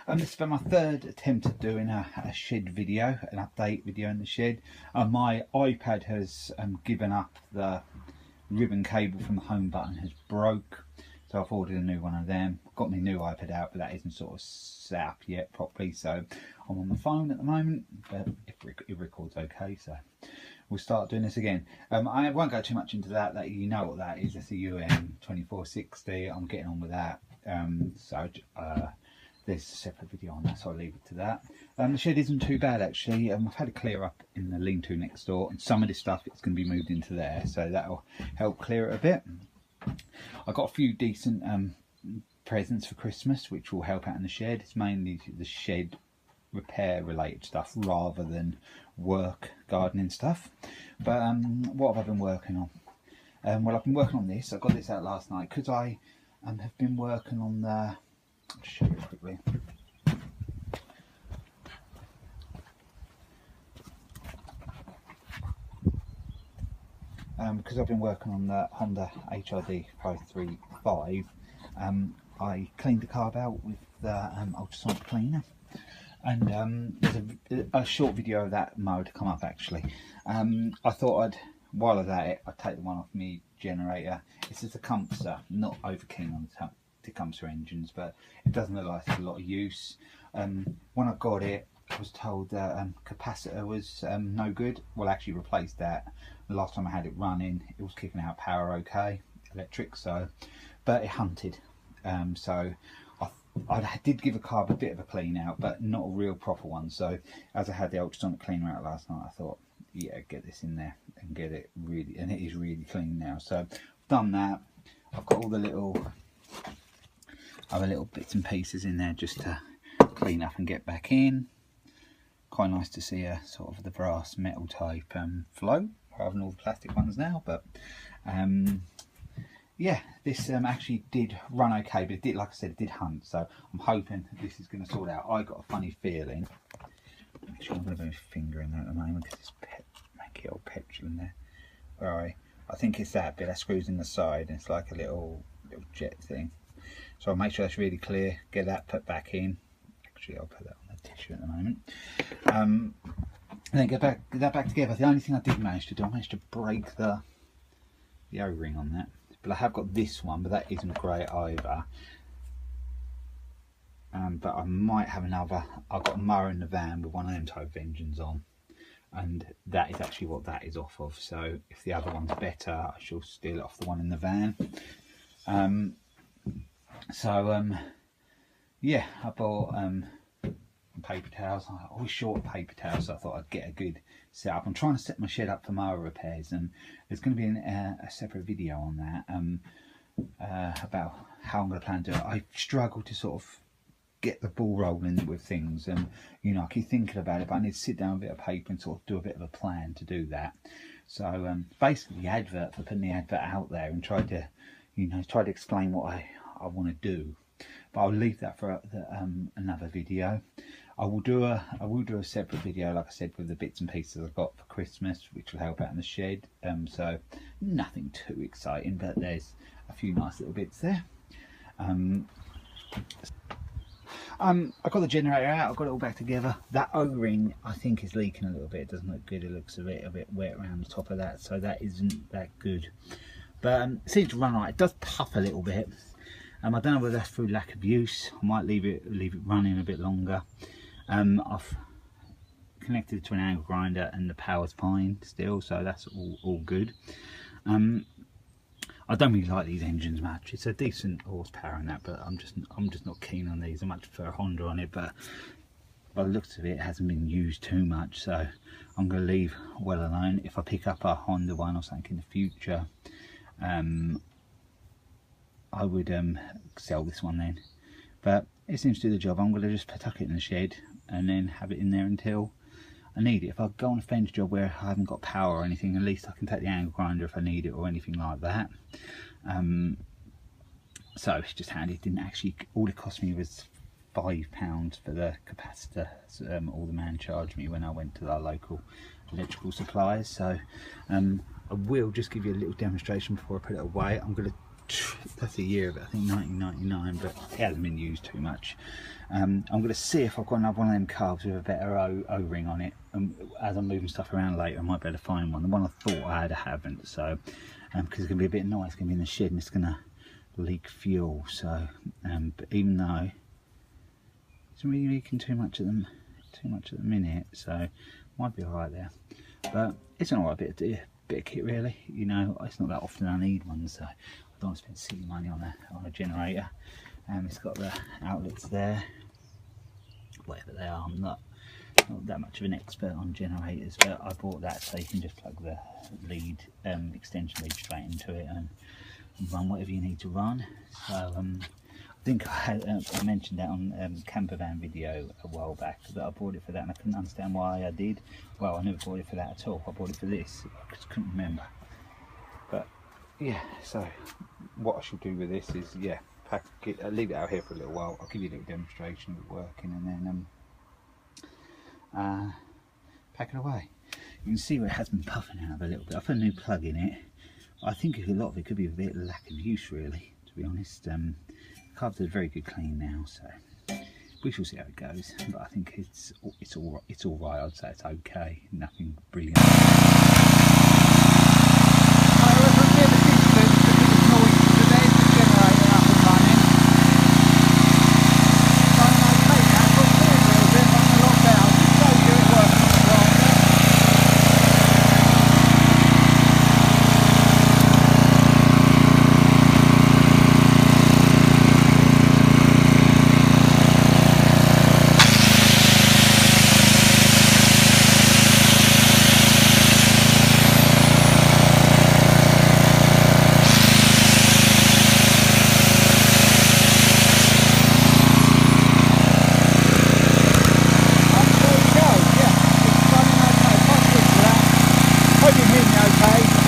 This has been my third attempt at doing a shed video, an update video in the shed. My iPad has given up. The ribbon cable from the home button has broke, so I've ordered a new one of them. Got my new iPad out, but that isn't sort of set up yet properly, so I'm on the phone at the moment, but it records okay, so we'll start doing this again. I won't go too much into that you know what that is. It's a UN2460. I'm getting on with that. There's a separate video on that, so I'll leave it to that. The shed isn't too bad actually. I've had a clear up in the lean-to next door, and some of this stuff it's going to be moved into there, so that'll help clear it a bit. I got a few decent presents for Christmas which will help out in the shed. It's mainly the shed repair related stuff rather than work gardening stuff. But what have I been working on? Well, I've been working on this. I got this out last night because I have been working on the, I'll show you quickly. Because I've been working on the Honda HRD 535, I cleaned the carb out with the ultrasonic cleaner, and there's a short video of that mower to come up actually. I thought while I was at it, I'd take the one off my generator. It's a Tecumseh, not over keen on Tecumseh engines, but it doesn't look like it's a lot of use. When I got it, I was told that capacitor was no good. Well, I actually replaced that. The last time I had it running, it was kicking out power okay, electric, so, but it hunted. So I did give a carb a bit of a clean out, but not a real proper one. So as I had the ultrasonic cleaner out last night, I thought, yeah, get this in there and get it really, and it is really clean now. So I've done that. I've got all the little other little bits and pieces in there just to clean up and get back in. Quite nice to see a sort of the brass metal type flow rather than all the plastic ones now. But yeah, this actually did run okay, but it did, like I said, it did hunt. So I'm hoping this is going to sort out. I got a funny feeling. Actually, I'm going to put my finger in there at the moment because it's make it all petrol in there. Right, I think it's that bit that screws in the side, and it's like a little jet thing. So I'll make sure that's really clear. Get that put back in. Actually, I'll put that on the tissue at the moment. And then get that back together. The only thing I did manage to do, I managed to break the O-ring on that. But I have got this one, but that isn't great either. But I might have another. I've got a mower in the van with one of them type of engines on, and that is actually what that is off of. So if the other one's better, I shall steal it off the one in the van. Yeah, I bought paper towels. I'm always short of paper towels, so I thought I'd get a good setup. I'm trying to set my shed up for mower repairs, and there's going to be a separate video on that about how I'm going to plan to do it. I struggle to sort of get the ball rolling with things, and you know, I keep thinking about it, but I need to sit down with a bit of paper and sort of do a bit of a plan to do that. So basically the advert, for putting the advert out there and try to, you know, try to explain what I want to do. But I'll leave that for another video. I will do a separate video, like I said, with the bits and pieces I've got for Christmas, which will help out in the shed. So nothing too exciting, but there's a few nice little bits there. I got the generator out. I've got it all back together. That O-ring I think is leaking a little bit. It doesn't look good. It looks a bit wet around the top of that, so that isn't that good. But it seems to run right. It does puff a little bit. I don't know whether that's through lack of use. I might leave it running a bit longer. I've connected it to an angle grinder, and the power's fine still, so that's all good. I don't really like these engines much. It's a decent horsepower and that, but I'm just not keen on these. I much prefer a Honda on it, but by the looks of it, it hasn't been used too much, so I'm going to leave well alone. If I pick up a Honda one or something in the future, I would sell this one then. But it seems to do the job. I'm going to just tuck it in the shed and then have it in there until I need it. If I go on a fence job where I haven't got power or anything, at least I can take the angle grinder if I need it or anything like that. So it's just handy. It didn't actually, all it cost me was £5 for the capacitor. All the man charged me when I went to our local electrical suppliers. So I will just give you a little demonstration before I put it away. I'm going to that's a year of it, I think 1999, but it hasn't been used too much. I'm going to see if I've got another one of them carbs with a better O-ring on it. As I'm moving stuff around later, I might be able to find one. The one I thought I had, I haven't. So, because it's going to be a bit nice, it's going to be in the shed and it's going to leak fuel. So, but even though it's really leaking too much at the minute, so might be alright there. But it's an alright bit of kit, really. You know, it's not that often I need one, so I don't want to spend silly money on a generator. It's got the outlets there, whatever they are. I'm not that much of an expert on generators, but I bought that so you can just plug the lead, extension lead straight into it and run whatever you need to run. So I think I mentioned that on camper van video a while back, that I bought it for that, and I couldn't understand why I did. Well, I never bought it for that at all. I bought it for this. I just couldn't remember. But yeah, so what I should do with this is, yeah, pack it, leave it out here for a little while. I'll give you a little demonstration of it working, and then pack it away. You can see where it has been puffing out a little bit. I've put a new plug in it. I think a lot of it could be a bit lack of use, really, to be honest. Carbs are very good clean now, so we shall see how it goes. But I think it's all right. I'd say it's okay. Nothing brilliant. Hope you hear me okay.